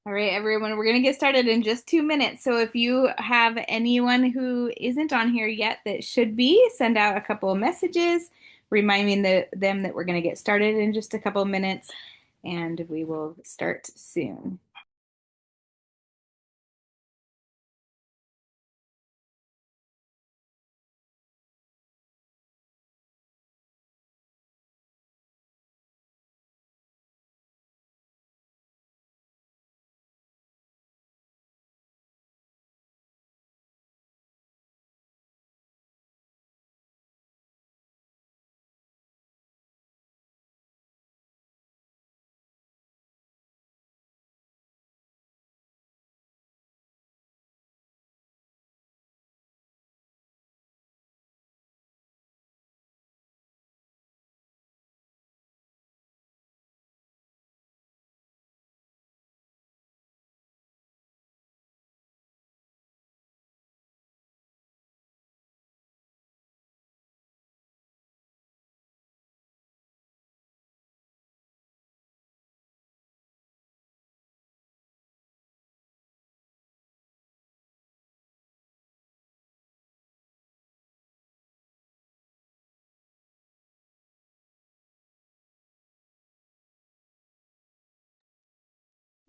All right, everyone, we're going to get started in just 2 minutes. So if you have anyone who isn't on here yet that should be, send out a couple of messages reminding them that we're going to get started in just a couple of minutes, and we will start soon.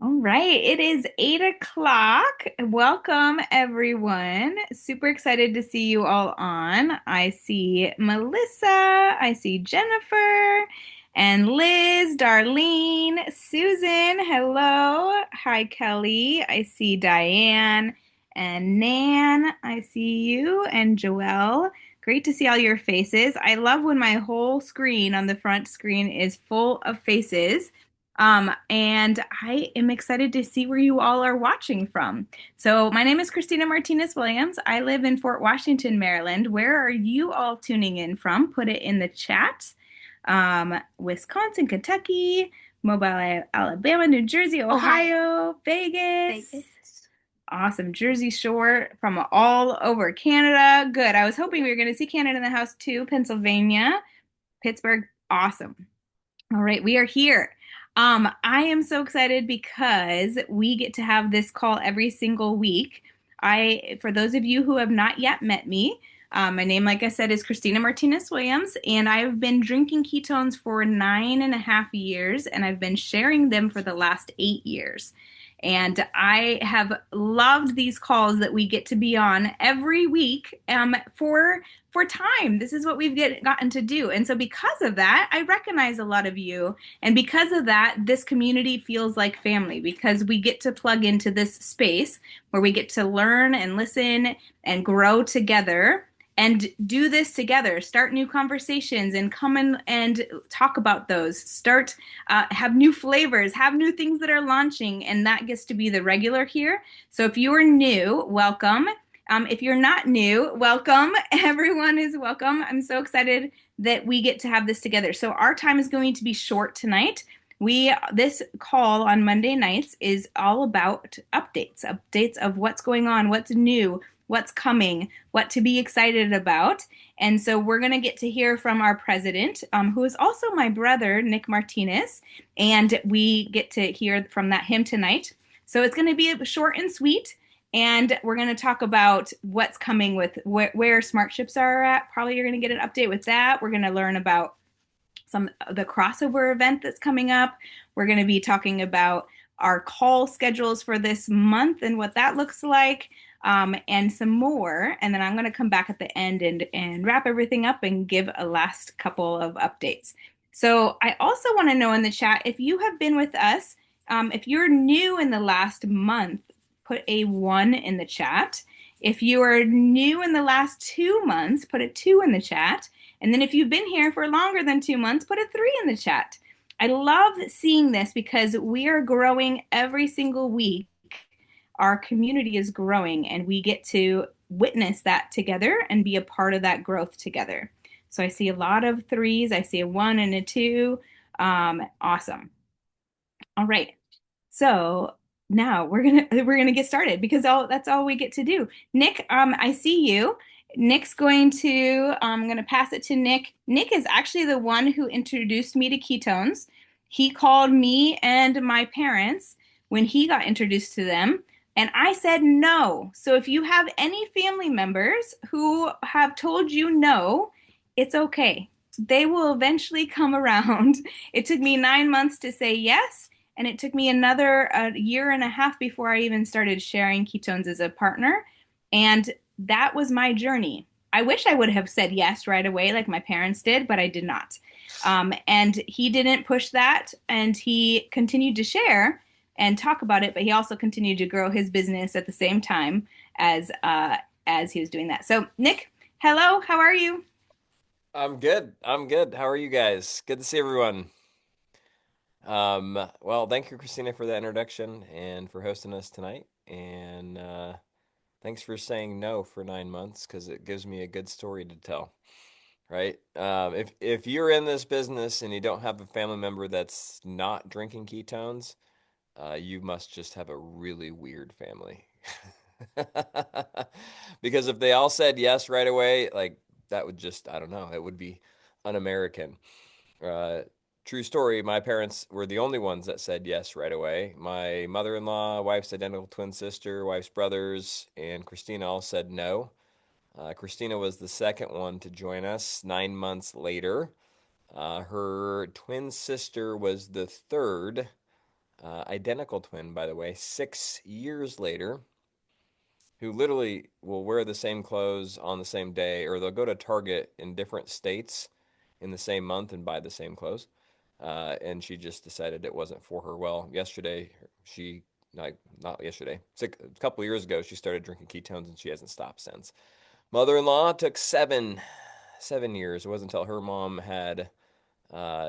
All right, it is 8 o'clock. Welcome, everyone. Super excited to see you all on. I see Melissa, I see Jennifer, and Liz, Darlene, Susan. Hello. Hi, Kelly. I see Diane and Nan. I see you and Joelle. Great to see all your faces. I love when my whole screen on the front screen is full of faces. And I am excited to see where you all are watching from. So, my name is Christina Martinez Williams. I live in Fort Washington, Maryland. Where are you all tuning in from? Put it in the chat. Wisconsin, Kentucky, Mobile, Alabama, New Jersey, Ohio, Vegas. Awesome. Jersey Shore from all over Canada. Good. I was hoping we were going to see Canada in the house too. Pennsylvania, Pittsburgh. Awesome. All right, we are here. I am so excited because we get to have this call every single week. For those of you who have not yet met me, my name, like I said, is Christina Martinez Williams, and I've been drinking ketones for 9.5 years, and I've been sharing them for the last 8 years. And I have loved these calls that we get to be on every week for time. This is what gotten to do. And so because of that, I recognize a lot of you. And because of that, this community feels like family because we get to plug into this space where we get to learn and listen and grow together and do this together, start new conversations and come in and talk about those, have new flavors, have new things that are launching. And that gets to be the regular here. So if you are new, welcome. If you're not new, welcome. Everyone is welcome. I'm so excited that we get to have this together. So our time is going to be short tonight. This call on Monday nights is all about updates of what's going on, what's new, what's coming, what to be excited about. And so we're going to get to hear from our president, who is also my brother, Nick Martinez, and we get to hear from him tonight. So it's going to be short and sweet. And we're going to talk about what's coming with where smart ships are at. Probably you're going to get an update with that. We're going to learn about the crossover event that's coming up. We're going to be talking about our call schedules for this month and what that looks like, and some more. And then I'm going to come back at the end and wrap everything up and give a last couple of updates. So I also want to know in the chat if you have been with us, if you're new in the last month, put a 1 in the chat. If you are new in the last 2 months, put a 2 in the chat. And then if you've been here for longer than 2 months, put a 3 in the chat. I love seeing this because we are growing every single week. Our community is growing and we get to witness that together and be a part of that growth together. So I see a lot of 3s. I see a 1 and a 2. Awesome. All right. So now we're gonna get started because that's all we get to do. Nick, I see you. Nick's going to I'm gonna pass it to Nick. Nick is actually the one who introduced me to ketones. He called me and my parents when he got introduced to them. And I said no. So if you have any family members who have told you no, it's okay. They will eventually come around. It took me 9 months to say yes, and it took me another year and a half before I even started sharing ketones as a partner. And that was my journey. I wish I would have said yes right away, like my parents did, but I did not. And he didn't push that, and he continued to share and talk about it, but he also continued to grow his business at the same time as he was doing that. So, Nick, hello, how are you? I'm good. I'm good. How are you guys? Good to see everyone. Well, thank you, Christina, for that introduction and for hosting us tonight. And thanks for saying no for 9 months because it gives me a good story to tell, right? If you're in this business and you don't have a family member that's not drinking ketones, you must just have a really weird family. Because if they all said yes right away, like that would just, I don't know, it would be un-American. Uh, True story, my parents were the only ones that said yes right away. My mother-in-law, wife's identical twin sister, wife's brothers, and Christina all said no. Christina was the second one to join us 9 months later. Her twin sister was the third, identical twin, by the way, 6 years later, who literally will wear the same clothes on the same day, or they'll go to Target in different states in the same month and buy the same clothes. And she just decided it wasn't for her. Well, yesterday, she, not yesterday, a couple of years ago, she started drinking ketones and she hasn't stopped since. Mother in law took 7 years. It wasn't until her mom had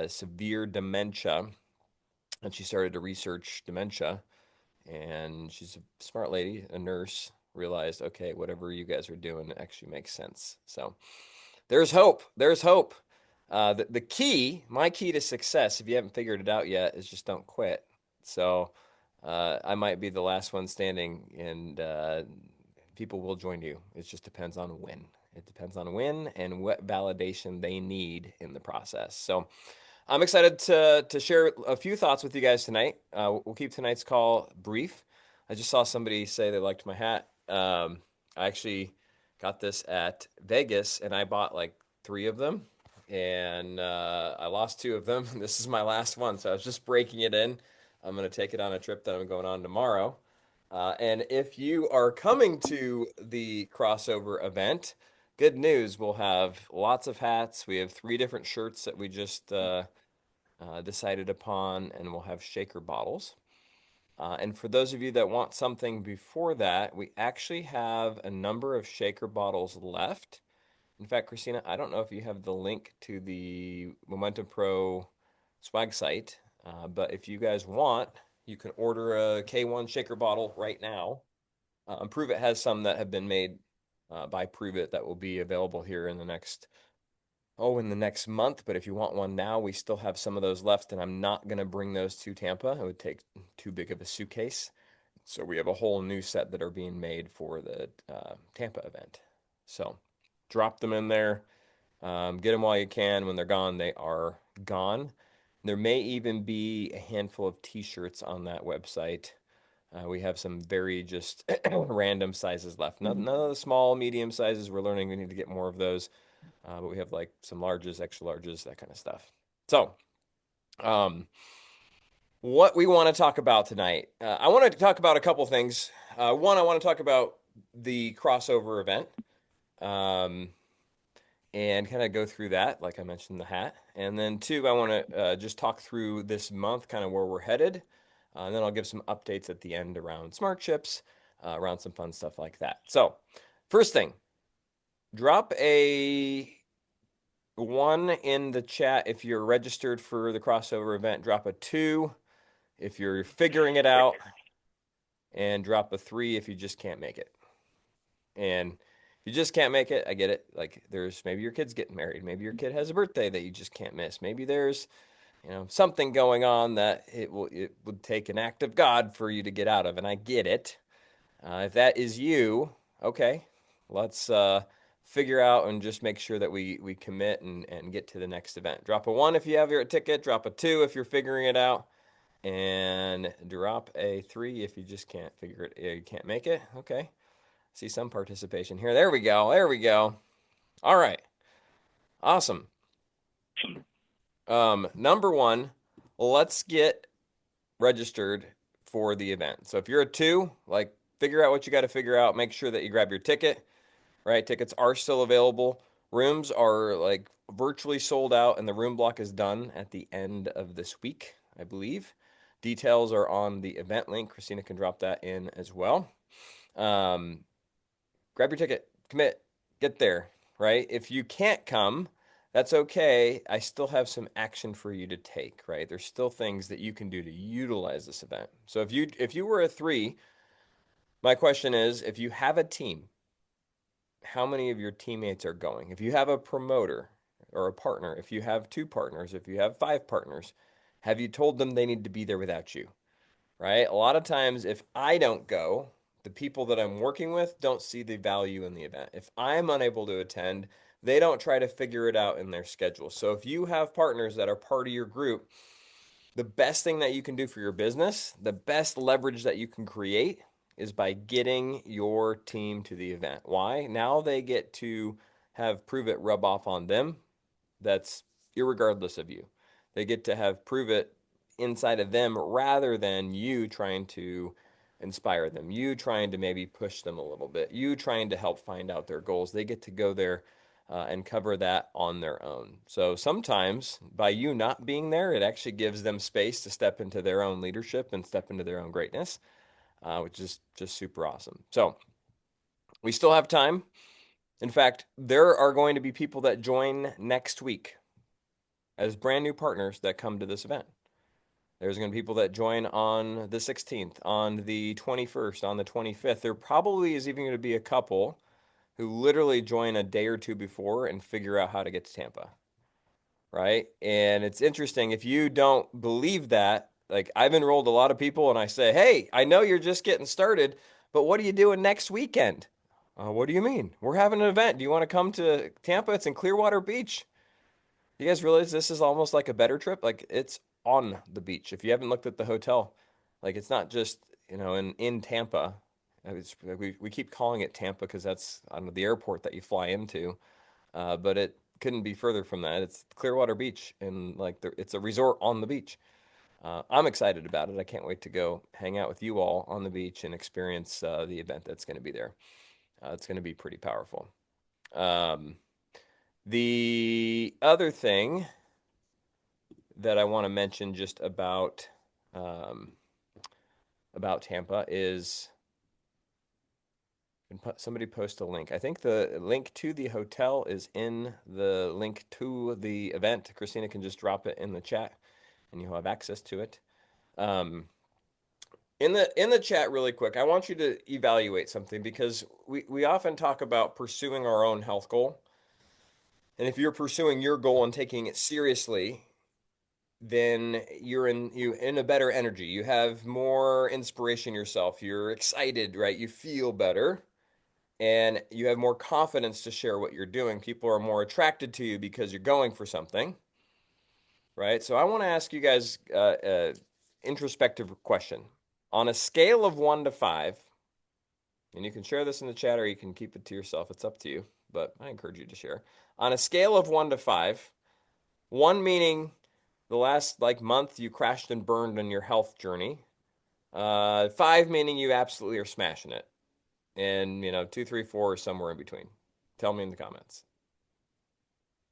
severe dementia and she started to research dementia, and she's a smart lady, a nurse, realized, okay, whatever you guys are doing actually makes sense. So there's hope. There's hope. The key, my key to success, if you haven't figured it out yet, is just don't quit. So I might be the last one standing, and people will join you. It just depends on when. It depends on when and what validation they need in the process. So I'm excited to share a few thoughts with you guys tonight. We'll keep tonight's call brief. I just saw somebody say they liked my hat. I actually got this at Vegas, and I bought like three of them, and I lost two of them. This is my last one, so I was just breaking it in. I'm gonna take it on a trip that I'm going on tomorrow. And if you are coming to the crossover event, good news, we'll have lots of hats. We have three different shirts that we just decided upon, and we'll have shaker bottles. And for those of you that want something before that, we actually have a number of shaker bottles left. In fact, Christina, I don't know if you have the link to the Momentum Pro swag site, but if you guys want, you can order a K1 shaker bottle right now. Pruvit has some that have been made by Pruvit that will be available here in the next month. But if you want one now, we still have some of those left, and I'm not going to bring those to Tampa. It would take too big of a suitcase. So we have a whole new set that are being made for the Tampa event. So drop them in there. Get them while you can. When they're gone, they are gone. There may even be a handful of T-shirts on that website. We have some very just random sizes left. None of the small, medium sizes. We're learning we need to get more of those. But we have like some larges, extra larges, that kind of stuff. So, um, what we want to talk about tonight, I want to talk about a couple things. One, I want to talk about the crossover event, um, and kind of go through that, like I mentioned, the hat. And then two, I want to just talk through this month, kind of where we're headed. And then I'll give some updates at the end around smart chips, around some fun stuff like that. So, first thing, drop a one in the chat if you're registered for the crossover event. Drop a two if you're figuring it out, and drop a three if you just can't make it. And if you just can't make it, I get it. Like there's maybe your kid's getting married, maybe your kid has a birthday that you just can't miss. Maybe there's something going on that it would take an act of God for you to get out of, and I get it. If that is you, okay, let's figure out and just make sure that we commit and get to the next event. Drop a one if you have your ticket, drop a two if you're figuring it out, and drop a three if you just can't figure it. You can't make it. Okay. See some participation here. There we go. There we go. All right. Awesome. Number one, let's get registered for the event. So if you're a two, like figure out what you got to figure out. Make sure that you grab your ticket, right? Tickets are still available. Rooms are like virtually sold out, and the room block is done at the end of this week, I believe. Details are on the event link. Christina can drop that in as well. Um, Grab your ticket, commit, get there, right? If you can't come, that's okay. I still have some action for you to take, right? There's still things that you can do to utilize this event. So if you were a three, my question is, if you have a team, how many of your teammates are going? If you have a promoter or a partner, if you have two partners, if you have five partners, have you told them they need to be there without you? Right? A lot of times, if I don't go, the people that I'm working with don't see the value in the event. If I'm unable to attend, they don't try to figure it out in their schedule. So if you have partners that are part of your group, the best thing that you can do for your business, the best leverage that you can create is by getting your team to the event. Why? Now they get to have Pruvit rub off on them. That's irregardless of you. They get to have Pruvit inside of them rather than you trying to inspire them, you trying to maybe push them a little bit, you trying to help find out their goals. They get to go there and cover that on their own. So sometimes by you not being there, it actually gives them space to step into their own leadership and step into their own greatness, which is just super awesome. So we still have time. In fact, there are going to be people that join next week as brand new partners that come to this event. There's going to be people that join on the 16th, on the 21st, on the 25th. There probably is even going to be a couple who literally join a day or two before and figure out how to get to Tampa, right? And it's interesting if you don't believe that, like I've enrolled a lot of people and I say, "Hey, I know you're just getting started, but what are you doing next weekend?" What do you mean? We're having an event. Do you want to come to Tampa? It's in Clearwater Beach. You guys realize this is almost like a better trip? Like it's on the beach. If you haven't looked at the hotel, like it's not just, in Tampa. We keep calling it Tampa because that's, I don't know, the airport that you fly into. But it couldn't be further from that. It's Clearwater Beach, and like it's a resort on the beach. I'm excited about it. I can't wait to go hang out with you all on the beach and experience the event that's going to be there. It's going to be pretty powerful. Um, the other thing that I want to mention just um, about Tampa is somebody post a link. I think the link to the hotel is in the link to the event. Christina can just drop it in the chat, and you'll have access to it. Um, in the chat, really quick, I want you to evaluate something because we often talk about pursuing our own health goal, and if you're pursuing your goal and taking it seriously, then you're in a better energy. You have more inspiration yourself. You're excited, right? You feel better and you have more confidence to share what you're doing. People are more attracted to you because you're going for something, right? So I want to ask you guys introspective question. On a scale of 1 to 5, and you can share this in the chat or you can keep it to yourself. It's up to you, but I encourage you to share. On a scale of 1 to 5, 1 meaning the last like month you crashed and burned on your health journey. 5 meaning you absolutely are smashing it. And 2, 3, 4 or somewhere in between. Tell me in the comments.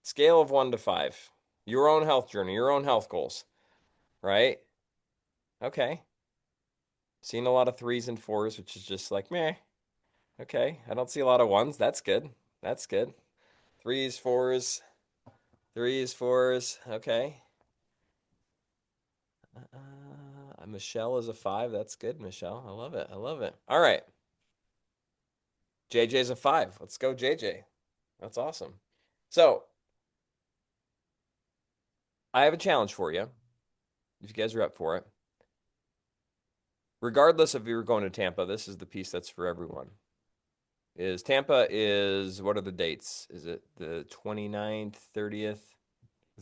Scale of 1 to 5. Your own health journey, your own health goals, right? Okay. Seeing a lot of 3s and 4s, which is just like meh. Okay. I don't see a lot of 1s. That's good. That's good. 3s, 4s, 3s, 4s. Okay. Michelle is a 5. That's good, Michelle. I love it. I love it. All right. JJ's a 5. Let's go, JJ. That's awesome. So, I have a challenge for you. If you guys are up for it. Regardless of if you're going to Tampa, this is the piece that's for everyone. What are the dates? Is it the 29th, 30th,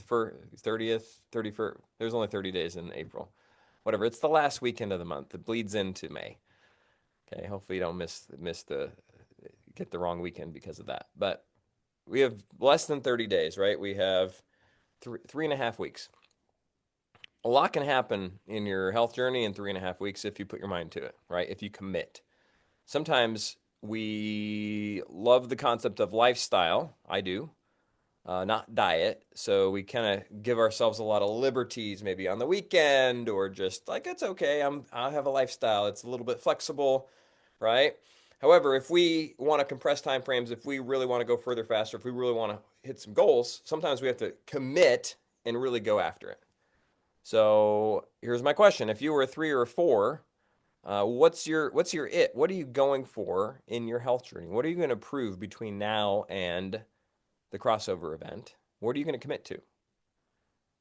for 30th, 31st? There's only 30 days in April. whatever. It's the last weekend of the month. It bleeds into May. Okay, hopefully you don't miss the get the wrong weekend because of that. But we have less than 30 days, right? We have three and a half weeks. A lot can happen in your health journey in 3.5 weeks if you put your mind to it, right? If you commit. Sometimes we love the concept of lifestyle. I do, not diet. So we kind of give ourselves a lot of liberties, maybe on the weekend, or just like it's okay. I have a lifestyle. It's a little bit flexible, right? However, if we want to compress time frames, if we really want to go further faster, if we really want to hit some goals, sometimes we have to commit and really go after it. So here's my question: if you were a 3 or a 4, what's your it? What are you going for in your health journey? What are you going to prove between now and the crossover event? What are you going to commit to?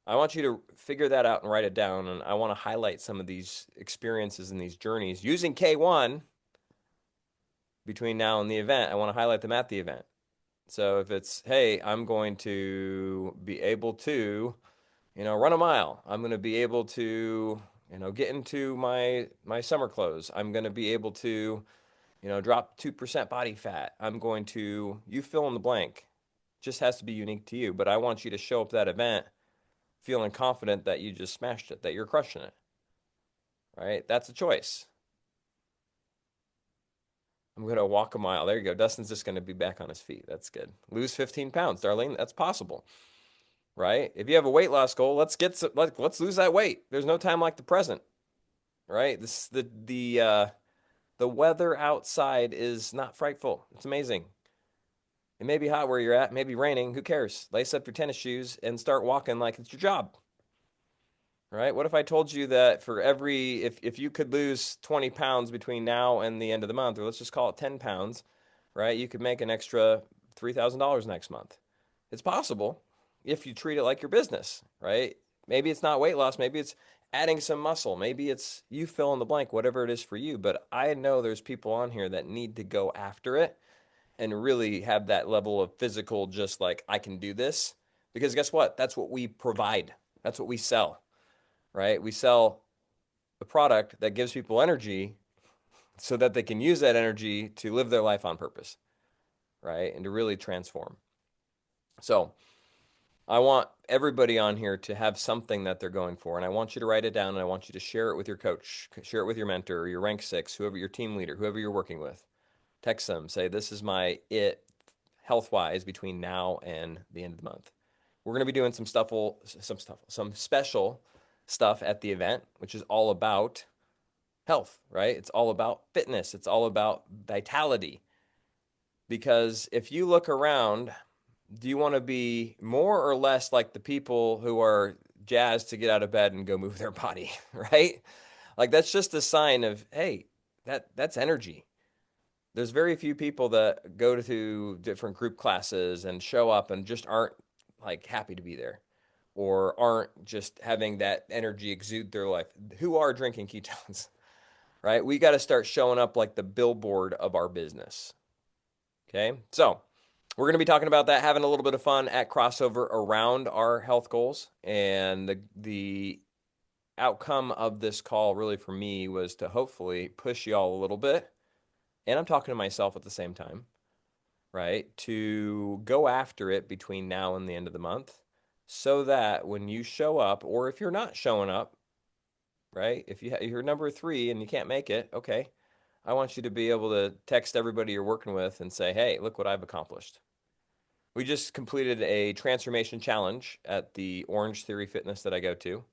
I want you to figure that out and write it down. And I want to highlight some of these experiences and these journeys using K1 between now and the event. I want to highlight them at the event. So if it's, hey, I'm going to be able to, run a mile. I'm going to be able to, get into my summer clothes. I'm going to be able to, drop 2% body fat. I'm going to, you fill in the blank. Just has to be unique to you. But I want you to show up to that event feeling confident that you just smashed it, that you're crushing it, right? That's a choice. I'm going to walk a mile. There you go. Dustin's just going to be back on his feet. That's good. Lose 15 pounds, Darlene. That's possible, right? If you have a weight loss goal, let's lose that weight. There's no time like the present, right? This the weather outside is not frightful. It's amazing. It may be hot where you're at, maybe raining. Who cares? Lace up your tennis shoes and start walking like it's your job. Right? What if I told you that for every if you could lose 20 pounds between now and the end of the month, or let's just call it 10 pounds, right? You could make an extra $3,000 next month. It's possible if you treat it like your business, right? Maybe it's not weight loss, maybe it's adding some muscle, maybe it's you fill in the blank, whatever it is for you. But I know there's people on here that need to go after it and really have that level of physical, just like I can do this. Because guess what? That's what we provide, that's what we sell, right? We sell a product that gives people energy so that they can use that energy to live their life on purpose, right? And to really transform. So I want everybody on here to have something that they're going for. And I want you to write it down and I want you to share it with your coach, share it with your mentor, your rank six, whoever your team leader, whoever you're working with. Text them, say, this is my it health wise between now and the end of the month. We're going to be doing some special stuff at the event, which is all about health, right? It's all about fitness. It's all about vitality. Because if you look around, do you want to be more or less like the people who are jazzed to get out of bed and go move their body, right? Like that's just a sign of, hey, that's energy. There's very few people that go to different group classes and show up and just aren't like happy to be there or aren't just having that energy exude their life, who are drinking ketones, right? We got to start showing up like the billboard of our business. Okay. So we're going to be talking about that, having a little bit of fun at crossover around our health goals. And the outcome of this call really for me was to hopefully push y'all a little bit. And I'm talking to myself at the same time, right? To go after it between now and the end of the month so that when you show up, or if you're not showing up, right? If you're number 3 and you can't make it, okay. I want you to be able to text everybody you're working with and say, hey, look what I've accomplished. We just completed a transformation challenge at the Orange Theory Fitness that I go to.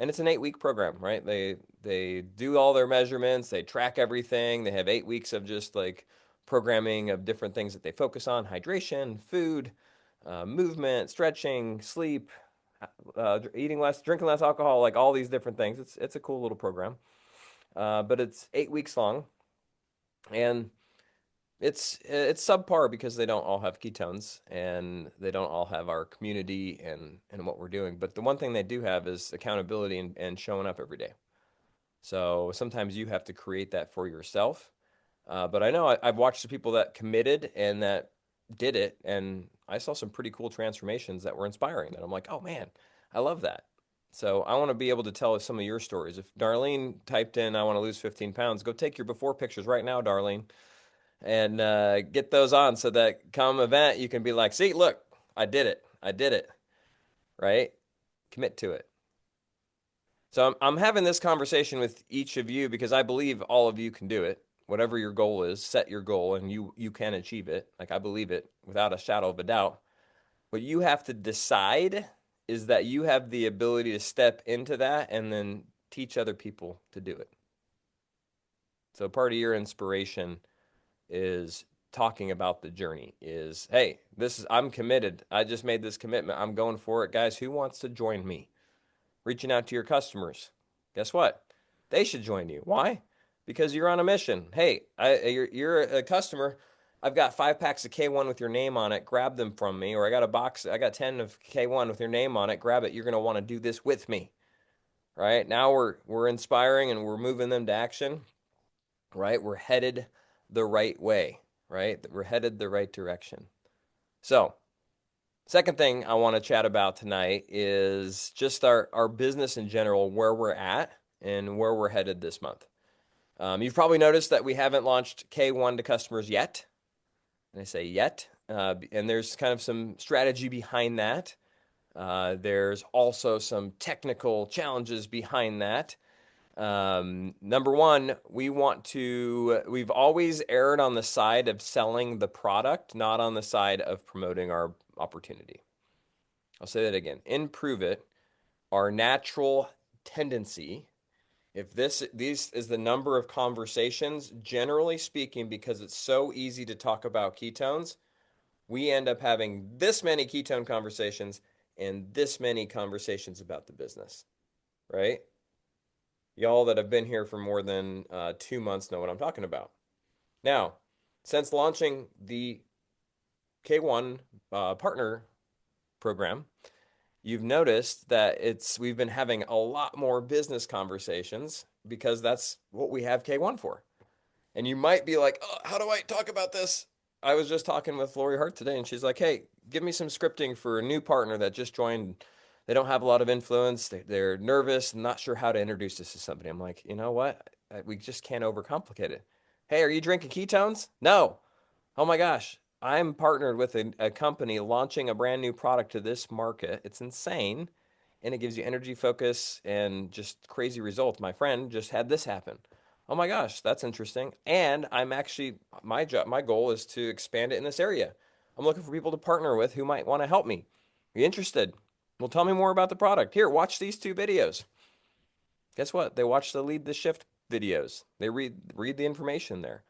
And it's an 8-week program, right? They do all their measurements, they track everything. They have 8 weeks of just like programming of different things that they focus on: hydration, food, movement, stretching, sleep, eating less, drinking less alcohol, like all these different things. It's a cool little program, but it's 8 weeks long, and it's subpar because they don't all have ketones and they don't all have our community and what we're doing. But the one thing they do have is accountability and showing up every day. So sometimes you have to create that for yourself. But I know I've watched the people that committed and that did it, and I saw some pretty cool transformations that were inspiring. That I'm like, oh man, I love that. So I want to be able to tell some of your stories. If Darlene typed in, I want to lose 15 pounds, go take your before pictures right now, Darlene, and get those on so that come event, you can be like, see, look, I did it. I did it, right? Commit to it. So I'm having this conversation with each of you because I believe all of you can do it. Whatever your goal is, set your goal and you can achieve it. Like I believe it without a shadow of a doubt. What you have to decide is that you have the ability to step into that and then teach other people to do it. So part of your inspiration is talking about the journey is, hey, this is I'm committed. I just made this commitment. I'm going for it, guys. Who wants to join me? Reaching out to your customers. Guess what? They should join you. Why? Because you're on a mission. Hey, you're a customer. I've got 5 packs of K1 with your name on it. Grab them from me. Or I got a box. I got 10 of K1 with your name on it. Grab it. You're going to want to do this with me. Right now, we're inspiring and we're moving them to action. Right, we're headed the right way. Right, we're headed the right direction. So second thing I want to chat about tonight is just our business in general, where we're at and where we're headed this month. You've probably noticed that we haven't launched K1 to customers yet. And I say yet. And there's kind of some strategy behind that. There's also some technical challenges behind that. Number one, we've always erred on the side of selling the product, not on the side of promoting our opportunity. I'll say that again. In Pruvit, our natural tendency, if these is the number of conversations, generally speaking, because it's so easy to talk about ketones, we end up having this many ketone conversations and this many conversations about the business, right? Y'all that have been here for more than 2 months know what I'm talking about. Now, since launching the K1 partner program, you've noticed that we've been having a lot more business conversations because that's what we have K1 for. And you might be like, oh, how do I talk about this? I was just talking with Lori Hart today, and she's like, hey, give me some scripting for a new partner that just joined. They don't have a lot of influence. They're nervous, not sure how to introduce this to somebody. I'm like, you know what? We just can't overcomplicate it. Hey, are you drinking ketones? No. Oh my gosh, I'm partnered with a company launching a brand new product to this market. It's insane. And it gives you energy, focus, and just crazy results. My friend just had this happen. Oh my gosh, that's interesting. And I'm actually, my goal is to expand it in this area. I'm looking for people to partner with who might want to help me. Are you interested? Well, tell me more about the product. Here, watch these 2 videos. Guess what? They watch the Lead the Shift videos. They read the information there.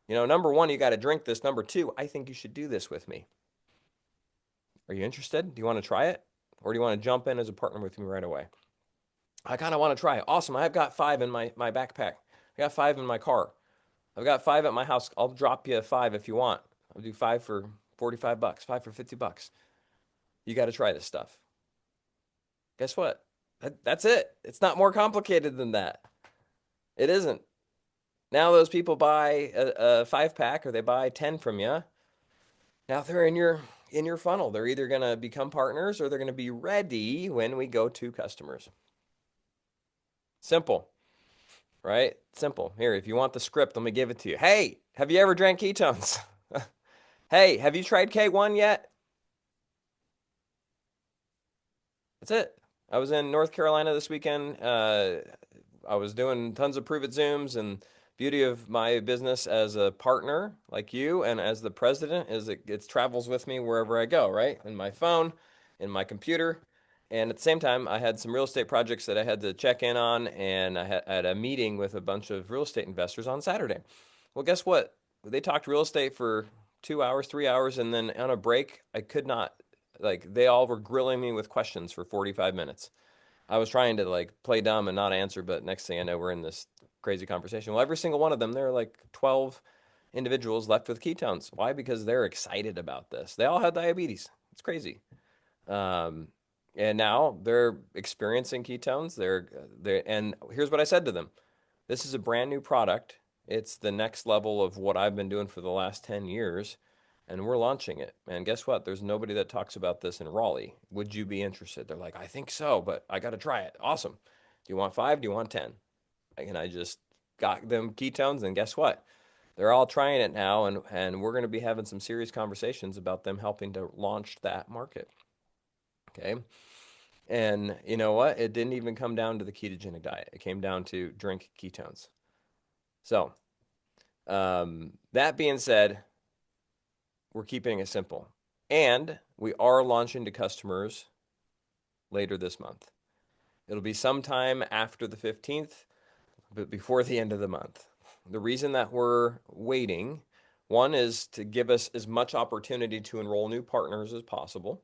Number one, you got to drink this. Number two, I think you should do this with me. Are you interested? Do you want to try it? Or do you want to jump in as a partner with me right away? I kind of want to try it. Awesome. I've got 5 in my backpack. I got 5 in my car. I've got 5 at my house. I'll drop you 5 if you want. I'll do 5 for 45 bucks, 5 for 50 bucks. You got to try this stuff. Guess what? That's it. It's not more complicated than that. It isn't. Now those people buy a 5 pack or they buy 10 from you. Now they're in your funnel. They're either going to become partners or they're going to be ready when we go to customers. Simple, right? Simple. Here, if you want the script, let me give it to you. Hey, have you ever drank ketones? Hey, have you tried K1 yet? That's it. I was in North Carolina this weekend. I was doing tons of Pruvit Zooms, and beauty of my business as a partner like you and as the president is it travels with me wherever I go, right? In my phone, in my computer. And at the same time, I had some real estate projects that I had to check in on, and I had a meeting with a bunch of real estate investors on Saturday. Well, guess what? They talked real estate for 2 hours, 3 hours, and then on a break, I could not, like, they all were grilling me with questions for 45 minutes. I was trying to like play dumb and not answer, but next thing I know, we're in this crazy conversation. Well, every single one of them, there are like 12 individuals left with ketones. Why? Because they're excited about this. They all had diabetes. It's crazy. Um, and now they're experiencing ketones. And here's what I said to them. This is a brand new product. It's the next level of what I've been doing for the last 10 years. and we're launching it. And guess what? There's nobody that talks about this in Raleigh. Would you be interested? They're like, I think so, but I got to try it. Awesome. Do you want five? Do you want 10? And I just got them ketones, and guess what? They're all trying it now, and we're going to be having some serious conversations about them helping to launch that market. Okay. And you know what? It didn't even come down to the ketogenic diet. It came down to drink ketones. So, that being said, we're keeping it simple. And we are launching to customers later this month. It'll be sometime after the 15th, but before the end of the month. The reason that we're waiting, one is to give us as much opportunity to enroll new partners as possible.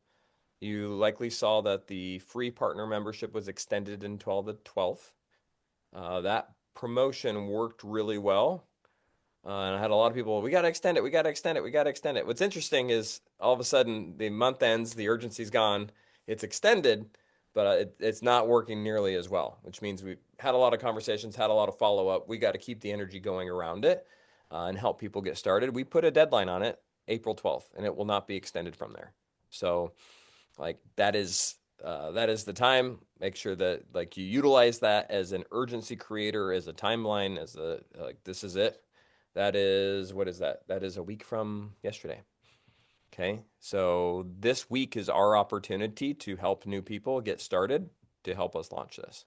You likely saw that the free partner membership was extended until the 12th. That promotion worked really well. And I had a lot of people, we got to extend it, we got to extend it, we got to extend it. What's interesting is all of a sudden the month ends, the urgency's gone, it's extended, but it's not working nearly as well, which means we had a lot of conversations, had a lot of follow up. We got to keep the energy going around it and help people get started. We put a deadline on it, April 12th, and it will not be extended from there. So, like that is the time. Make sure that like you utilize that as an urgency creator, as a timeline, as a like this is it. That is what is that? That is a week from yesterday. Okay, so this week is our opportunity to help new people get started to help us launch this.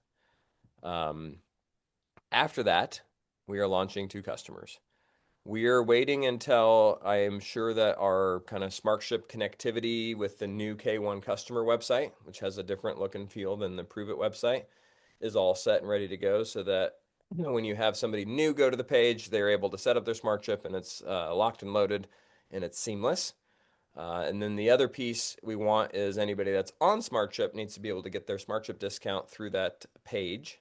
Um, After that, we are launching to customers. We are waiting until I am sure that our kind of SmartShip connectivity with the new K1 customer website, which has a different look and feel than the Pruvit website, is all set and ready to go so that when you have somebody new go to the page, they're able to set up their SmartShip and it's locked and loaded and it's seamless. And then the other piece we want is anybody that's on SmartShip needs to be able to get their SmartShip discount through that page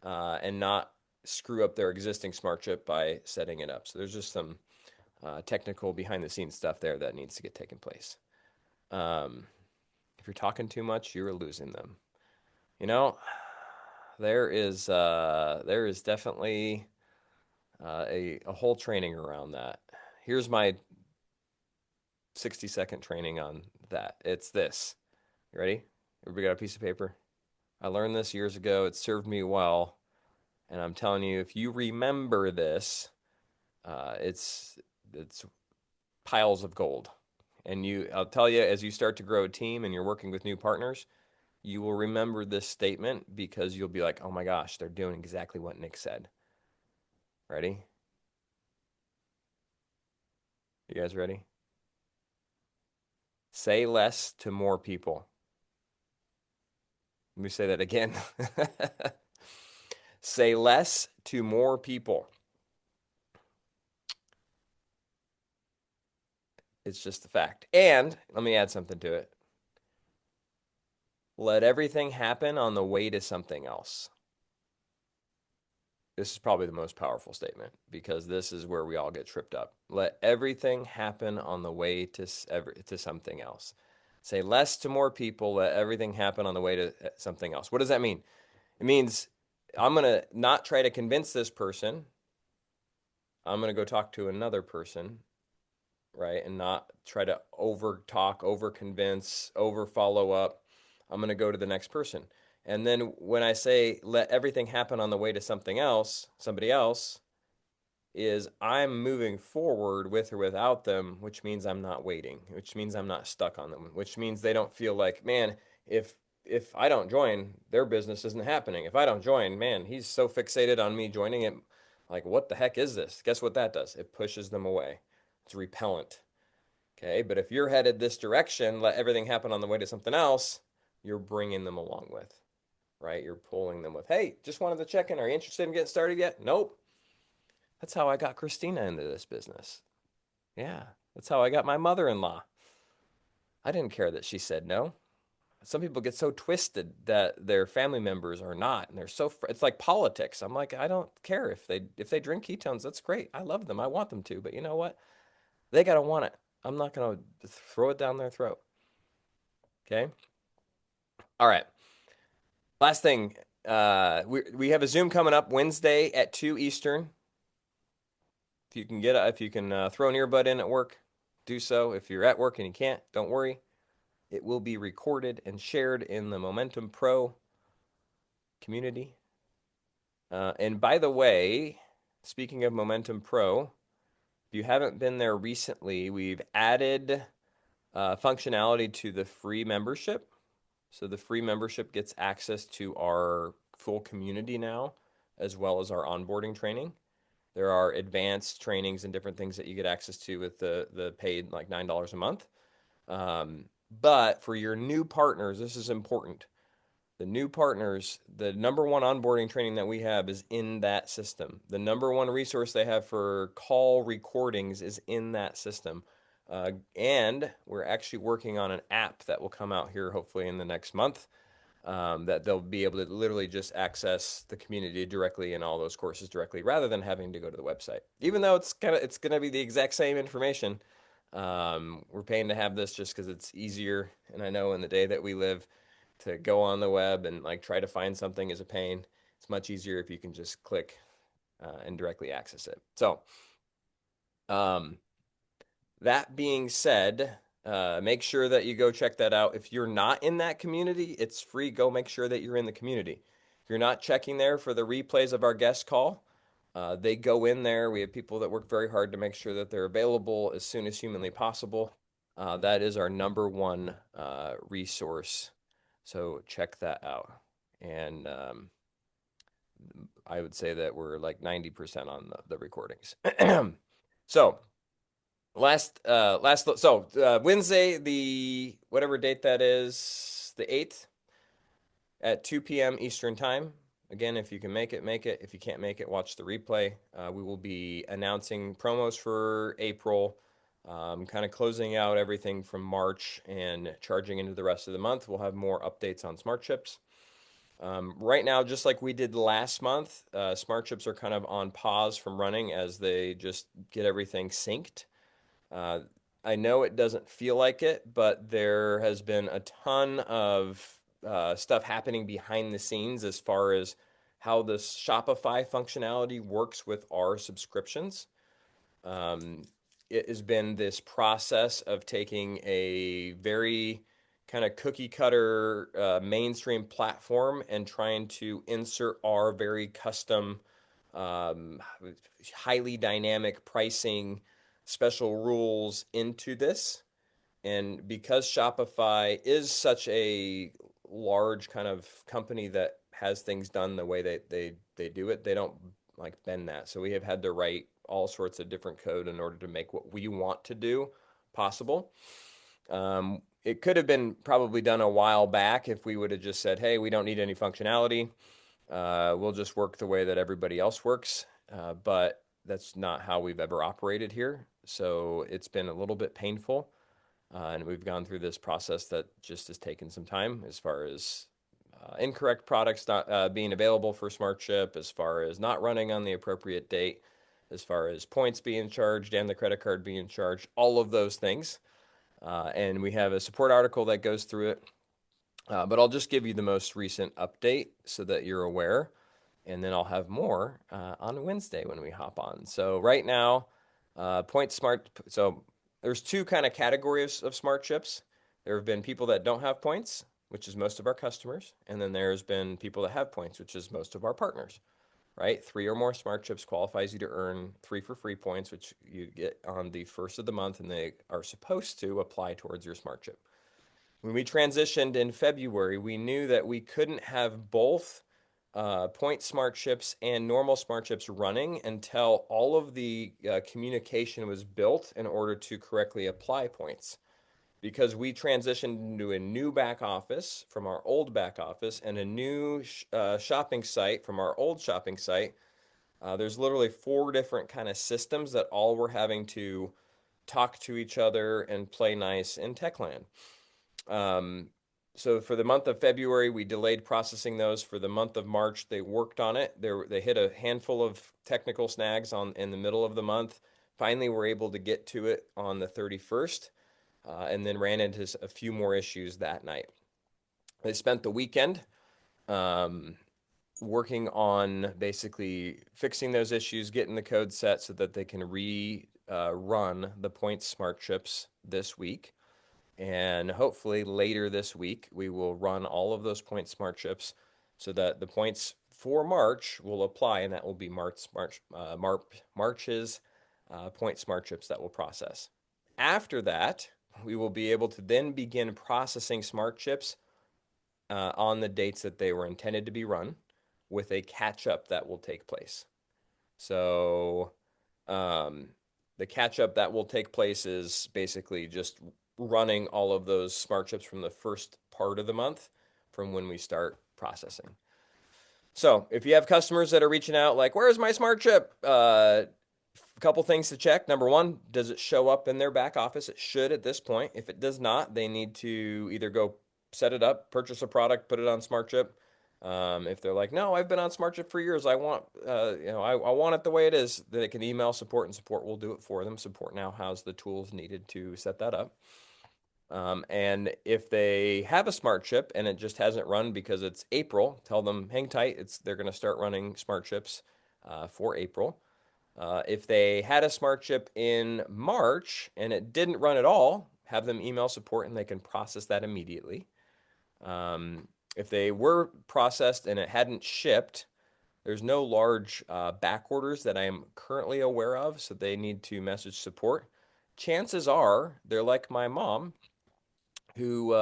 and not screw up their existing SmartShip by setting it up. So there's just some technical behind the scenes stuff there that needs to get taken place. Um, if you're talking too much, you're losing them. You know, there is definitely a whole training around that. Here's my 60-second training on that. It's this. You ready? Everybody got a piece of paper? I learned this years ago. It served me well. And I'm telling you, if you remember this, it's piles of gold. And I'll tell you, as you start to grow a team and you're working with new partners, you will remember this statement because you'll be like, oh my gosh, they're doing exactly what Nick said. Ready? You guys ready? Say less to more people. Let me say that again. Say less to more people. It's just a fact. And let me add something to it. Let everything happen on the way to something else. This is probably the most powerful statement because this is where we all get tripped up. Let everything happen on the way to something else. Say less to more people, let everything happen on the way to something else. What does that mean? It means I'm going to not try to convince this person. I'm going to go talk to another person, right? And not try to over talk, over convince, over follow up. I'm going to go to the next person. And then when I say let everything happen on the way to something else, somebody else, is I'm moving forward with or without them, which means I'm not waiting, which means I'm not stuck on them, which means they don't feel like, man, if if I don't join, their business isn't happening. If I don't join, man, he's so fixated on me joining it. Like, what the heck is this? Guess what that does? It pushes them away. It's repellent. Okay. But if you're headed this direction, let everything happen on the way to something else, you're bringing them along with, right? You're pulling them with, hey, just wanted to check in. Are you interested in getting started yet? Nope. That's how I got Christina into this business. Yeah. That's how I got my mother in law. I didn't care that she said no. Some people get so twisted that their family members are not, and they're so it's like politics. I'm like, I don't care if they drink ketones. That's great. I love them. I want them to, but you know what? They gotta want it. I'm not gonna throw it down their throat. Okay. All right. Last thing. We have a Zoom coming up Wednesday at 2 Eastern. If you can throw an earbud in at work, do so. If you're at work and you can't, don't worry. It will be recorded and shared in the Momentum Pro community. And by the way, speaking of Momentum Pro, if you haven't been there recently, we've added functionality to the free membership. So the free membership gets access to our full community now, as well as our onboarding training. There are advanced trainings and different things that you get access to with the paid like $9 a month. Um, but for your new partners, this is important. The new partners, the number one onboarding training that we have is in that system. The number one resource they have for call recordings is in that system. And we're actually working on an app that will come out here hopefully in the next month, that they'll be able to literally just access the community directly and all those courses directly rather than having to go to the website. Even though it's going to be the exact same information, we're paying to have this just because it's easier. And I know in the day that we live, to go on the web and like try to find something is a pain. It's much easier if you can just click and directly access it. So, um, that being said, make sure that you go check that out. If you're not in that community, it's free. Go make sure that you're in the community. If you're not checking there for the replays of our guest call, they go in there. We have people that work very hard to make sure that they're available as soon as humanly possible. That is our number one resource. So check that out. And I would say that we're like 90% on the recordings. So Wednesday, the whatever date that is, the 8th at 2 p.m. Eastern time. Again, if you can make it, make it. If you can't make it, watch the replay. We will be announcing promos for April, kind of closing out everything from March and charging into the rest of the month. We'll have more updates on smart chips. Right now, just like we did last month, smart chips are kind of on pause from running as they just get everything synced. Uh, I know it doesn't feel like it, but there has been a ton of stuff happening behind the scenes as far as how this Shopify functionality works with our subscriptions. Um, it has been this process of taking a very kind of cookie cutter mainstream platform and trying to insert our very custom, um, highly dynamic pricing special rules into this. And because Shopify is such a large kind of company that has things done the way they do it, they don't like bend that. So we have had to write all sorts of different code in order to make what we want to do possible. It could have been probably done a while back if we would have just said, hey, we don't need any functionality. We'll just work the way that everybody else works. But that's not how we've ever operated here. So it's been a little bit painful. And we've gone through this process that just has taken some time as far as incorrect products not being available for Smart Chip, as far as not running on the appropriate date, as far as points being charged and the credit card being charged, all of those things. And we have a support article that goes through it. But I'll just give you the most recent update so that you're aware. And then I'll have more on Wednesday when we hop on. So right now, Point Smart. So there's two kind of categories of smart chips. There have been people that don't have points, which is most of our customers, and then there's been people that have points, which is most of our partners. Right? Three or more smart chips qualifies you to earn 3 for free points, which you get on the first of the month, and they are supposed to apply towards your smart chip. When we transitioned in February, we knew that we couldn't have both point smart chips and normal smart chips running until all of the communication was built in order to correctly apply points. Because we transitioned into a new back office from our old back office and a new shopping site from our old shopping site. There's literally four different kind of systems that all were having to talk to each other and play nice in Techland. Um, so for the month of February, we delayed processing those. For the month of March, they worked on it. They hit a handful of technical snags in the middle of the month. Finally, we're able to get to it on the 31st, and then ran into a few more issues that night. They spent the weekend um, working on basically fixing those issues, getting the code set so that they can run the Points Smart Chips this week. And hopefully later this week, we will run all of those Points Smart Chips so that the points for March will apply, and that will be March's Point Smart Chips that will process. After that, we will be able to then begin processing Smart Chips on the dates that they were intended to be run with a catch up that will take place. So um, the catch up that will take place is basically just running all of those smart chips from the first part of the month from when we start processing. So if you have customers that are reaching out like, where's my smart chip? A couple things to check. Number one, does it show up in their back office? It should at this point. If it does not, they need to either go set it up, purchase a product, put it on SmartChip. If they're like, no, I've been on SmartChip for years, I want, I want it the way it is, then it can email support and support will do it for them. Support now has the tools needed to set that up. And if they have a smart chip and it just hasn't run because it's April, tell them hang tight. They're going to start running smart chips for April. If they had a smart chip in March and it didn't run at all, have them email support and they can process that immediately. If they were processed and it hadn't shipped, there's no large back orders that I am currently aware of, so they need to message support. Chances are they're like my mom, who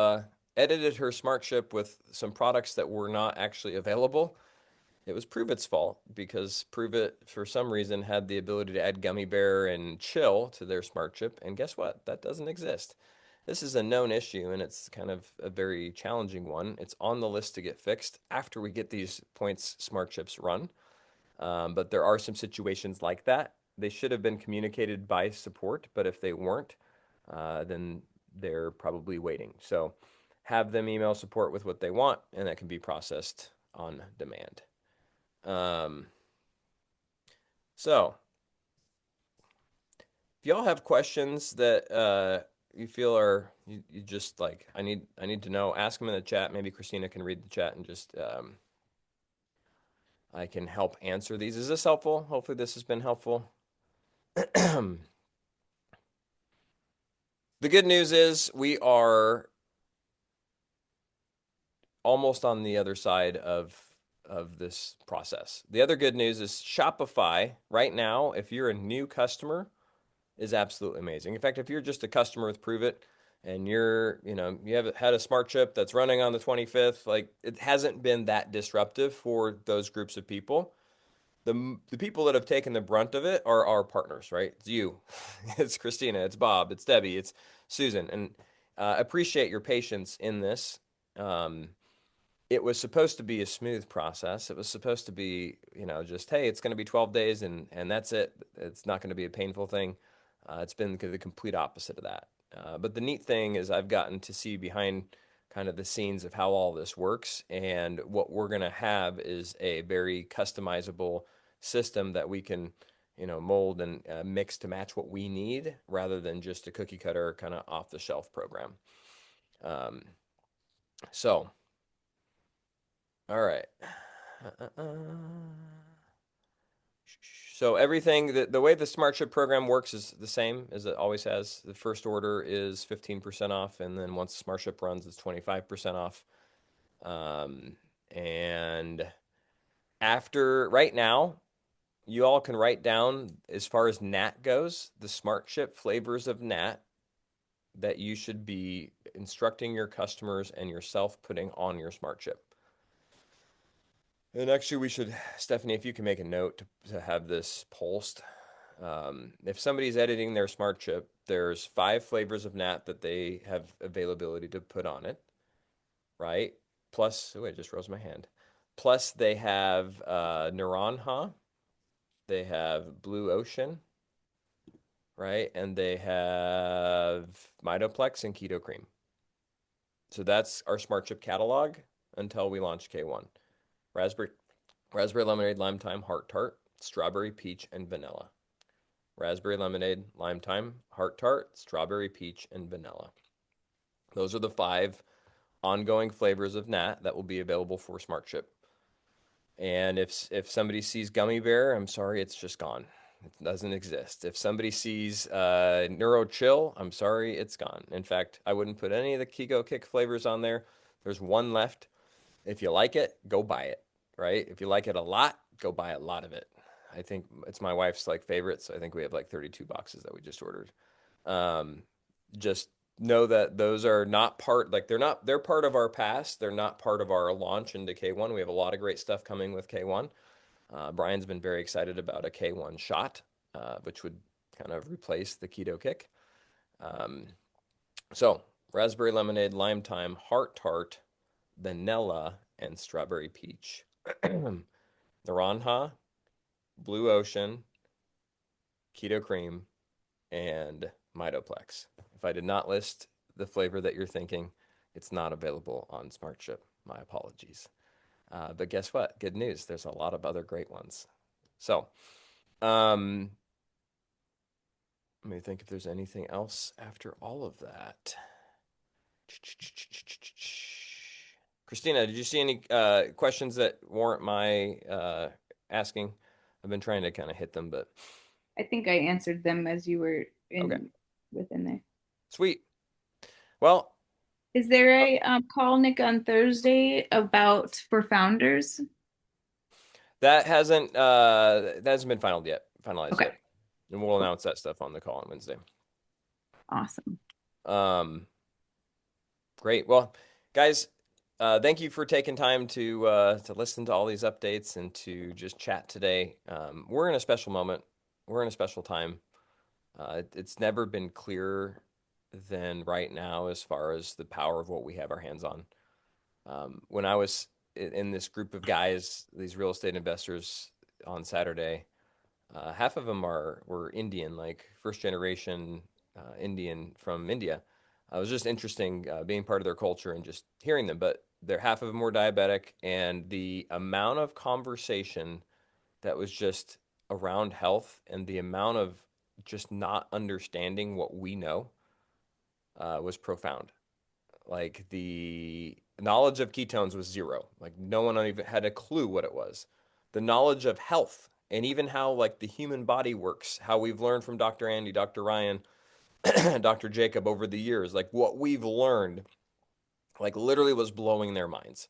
edited her smart chip with some products that were not actually available. It was Pruvit's fault because Pruvit, for some reason, had the ability to add Gummy Bear and Chill to their smart chip. And guess what? That doesn't exist. This is a known issue and it's kind of a very challenging one. It's on the list to get fixed after we get these points smart chips run. But there are some situations like that. They should have been communicated by support, but if they weren't, then they're probably waiting. So have them email support with what they want, and that can be processed on demand. Um, so if y'all have questions that you feel are you just like I need to know, ask them in the chat. Maybe Christina can read the chat and just I can help answer these. Is this helpful? Hopefully this has been helpful. The good news is we are almost on the other side of this process. The other good news is Shopify right now, if you're a new customer, is absolutely amazing. In fact, if you're just a customer with Pruvit and you have had a smart chip that's running on the 25th, like it hasn't been that disruptive for those groups of people. The people that have taken the brunt of it are our partners, right? It's you, it's Christina, it's Bob, it's Debbie, it's Susan, and appreciate your patience in this. Um, it was supposed to be a smooth process. It was supposed to be, just, hey, it's going to be 12 days and that's it. It's not going to be a painful thing. It's been the complete opposite of that. But the neat thing is I've gotten to see behind kind of the scenes of how all this works. And what we're going to have is a very customizable system that we can, mold and mix to match what we need rather than just a cookie cutter kind of off the shelf program. Um, so, all right. So everything the way the Smart Ship program works is the same as it always has. The first order is 15% off, and then once the Smart Ship runs, it's 25% off. And after right now, you all can write down as far as Nat goes, the Smart Ship flavors of Nat that you should be instructing your customers and yourself putting on your Smart Ship. And actually, we should, Stephanie, if you can make a note to have this pulsed. If somebody's editing their smart chip, there's 5 flavors of Nat that they have availability to put on it, right? Plus, oh, I just rose my hand. Plus, they have Naranja, they have Blue Ocean, right? And they have Mitoplex and Keto Cream. So that's our smart chip catalog until we launch K1. Raspberry lemonade, lime thyme, heart tart, strawberry, peach, and vanilla. Raspberry lemonade, lime thyme, heart tart, strawberry, peach, and vanilla. Those are the 5 ongoing flavors of Nat that will be available for Smart Chip. And if somebody sees gummy bear, I'm sorry, it's just gone. It doesn't exist. If somebody sees Neuro Chill, I'm sorry, it's gone. In fact, I wouldn't put any of the Kiko Kick flavors on there. There's one left. If you like it, go buy it, right? If you like it a lot, go buy a lot of it. I think it's my wife's like favorite, so I think we have like 32 boxes that we just ordered. Um, just know that those are not part, like they're part of our past. They're not part of our launch into K1. We have a lot of great stuff coming with K1. Brian's been very excited about a K1 shot, which would kind of replace the keto kick. Um, so raspberry lemonade, lime thyme, heart tart, vanilla, and strawberry peach. Naranja, blue ocean, keto cream, and Mitoplex. If I did not list the flavor that you're thinking, it's not available on Smart Ship. My apologies. But guess what? Good news. There's a lot of other great ones. So, um, let me think if there's anything else after all of that. Christina, did you see any questions that warrant my asking? I've been trying to kind of hit them, but I think I answered them as you were okay, in within there. sweet. Well, Is there a call, Nick, on Thursday about for founders? that hasn't been finalized Okay, yet, and we'll cool. announce that stuff on the call on Wednesday. Awesome. Um, Great. Well, guys, thank you for taking time to listen to all these updates and to just chat today. We're in a special moment. We're in a special time. It's never been clearer than right now as far as the power of what we have our hands on. When I was in this group of guys, these real estate investors on Saturday, half of them were Indian, like first generation Indian from India. It was just interesting being part of their culture and just hearing them. But they're half of them were diabetic, and the amount of conversation that was just around health and the amount of just not understanding what we know was profound. Like the knowledge of ketones was zero. Like no one even had a clue what it was. The knowledge of health and even how like the human body works, how we've learned from Dr. Andy, Dr. Ryan, Dr. Jacob over the years, like what we've learned, like literally was blowing their minds.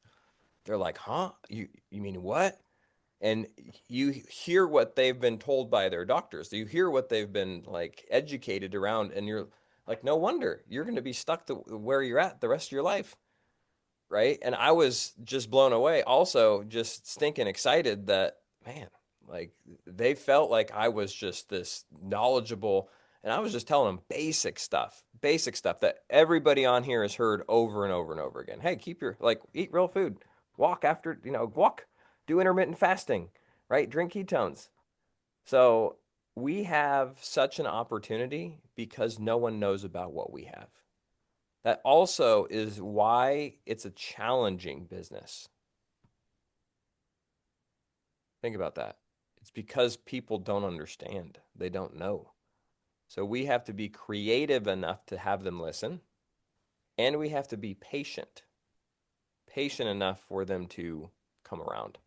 They're like, "Huh? You mean what?" And you hear what they've been told by their doctors. You hear what they've been like educated around, and you're like, no wonder you're going to be stuck to where you're at the rest of your life, right? And I was just blown away. Also, just stinking excited that, man, like they felt like I was just this knowledgeable, and I was just telling them basic stuff that everybody on here has heard over and over and over again. Hey, keep your like eat real food, walk after, walk, do intermittent fasting, right? Drink ketones. So we have such an opportunity because no one knows about what we have. That also is why it's a challenging business. Think about that. It's because people don't understand, they don't know. So we have to be creative enough to have them listen, and we have to be patient enough for them to come around,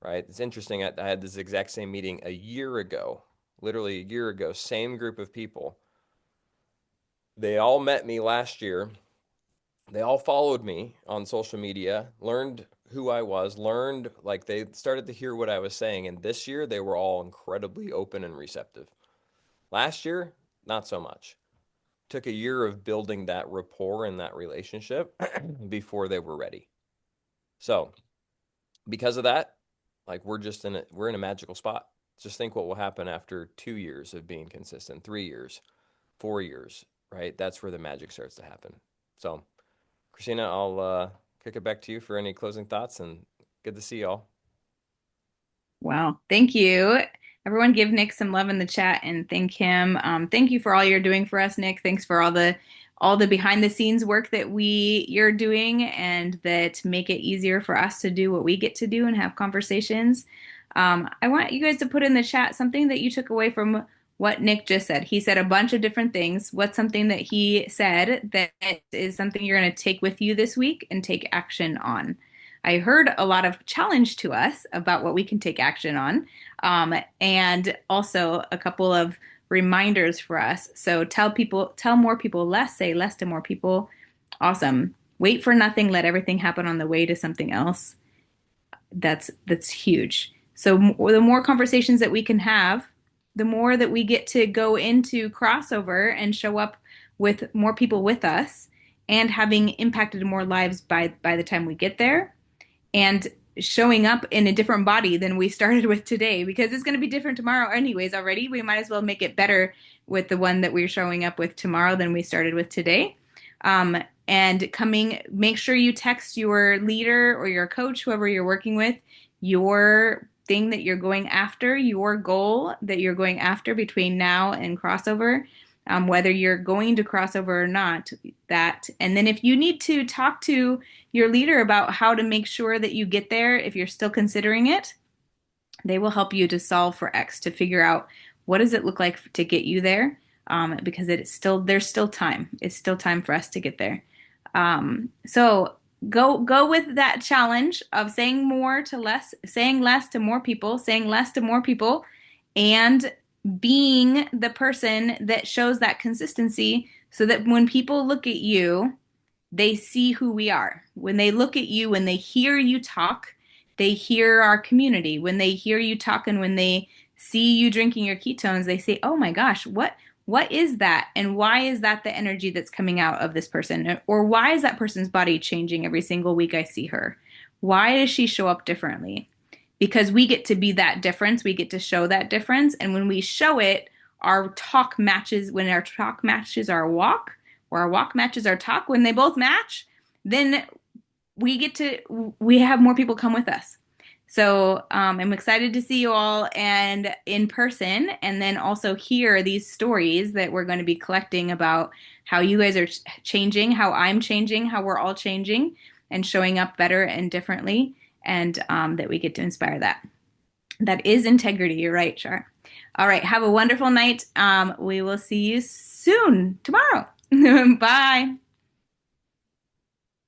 right? It's interesting. I had this exact same meeting a year ago, literally a year ago, same group of people. They all met me last year. They all followed me on social media, learned who I was, learned like they started to hear what I was saying. And this year, they were all incredibly open and receptive. Last year, not so much. Took a year of building that rapport and that relationship before they were ready. So, because of that, like we're in a magical spot. Just think what will happen after 2 years of being consistent, 3 years, 4 years, right? That's where the magic starts to happen. So, Christina, I'll kick it back to you for any closing thoughts, and good to see y'all. Wow. Thank you. Everyone give Nick some love in the chat and thank him. Thank you for all you're doing for us, Nick. Thanks for all the behind the scenes work that you're doing and that make it easier for us to do what we get to do and have conversations. I want you guys to put in the chat something that you took away from what Nick just said. He said a bunch of different things. What's something that he said that is something you're going to take with you this week and take action on? I heard a lot of challenge to us about what we can take action on, and also a couple of reminders for us. So tell more people less, say less to more people. Awesome. Wait for nothing, let everything happen on the way to something else. That's huge. So the more conversations that we can have, the more that we get to go into crossover and show up with more people with us and having impacted more lives by the time we get there and showing up in a different body than we started with today because it's going to be different tomorrow anyways already. We might as well make it better with the one that we're showing up with tomorrow than we started with today. And make sure you text your leader or your coach, whoever you're working with, your thing that you're going after, your goal that you're going after between now and crossover, whether you're going to crossover or not. That, and then if you need to talk to your leader about how to make sure that you get there, if you're still considering it, they will help you to solve for X to figure out what does it look like to get you there. Because there's still time. It's still time for us to get there. So go with that challenge of saying more to less, saying less to more people, saying less to more people, and being the person that shows that consistency so that when people look at you, they see who we are. When they look at you, when they hear you talk, they hear our community. When they hear you talk and when they see you drinking your ketones, they say, "Oh my gosh, what is that? And why is that the energy that's coming out of this person? Or why is that person's body changing every single week I see her? Why does she show up differently?" Because we get to be that difference, we get to show that difference, and when we show it, our talk matches when our talk matches our walk, or our walk matches our talk, when they both match, then we have more people come with us. So I'm excited to see you all and in person, and then also hear these stories that we're going to be collecting about how you guys are changing, how I'm changing, how we're all changing, and showing up better and differently, and that we get to inspire that. That is integrity. You're right, Char. All right. Have a wonderful night. We will see you soon tomorrow. Bye.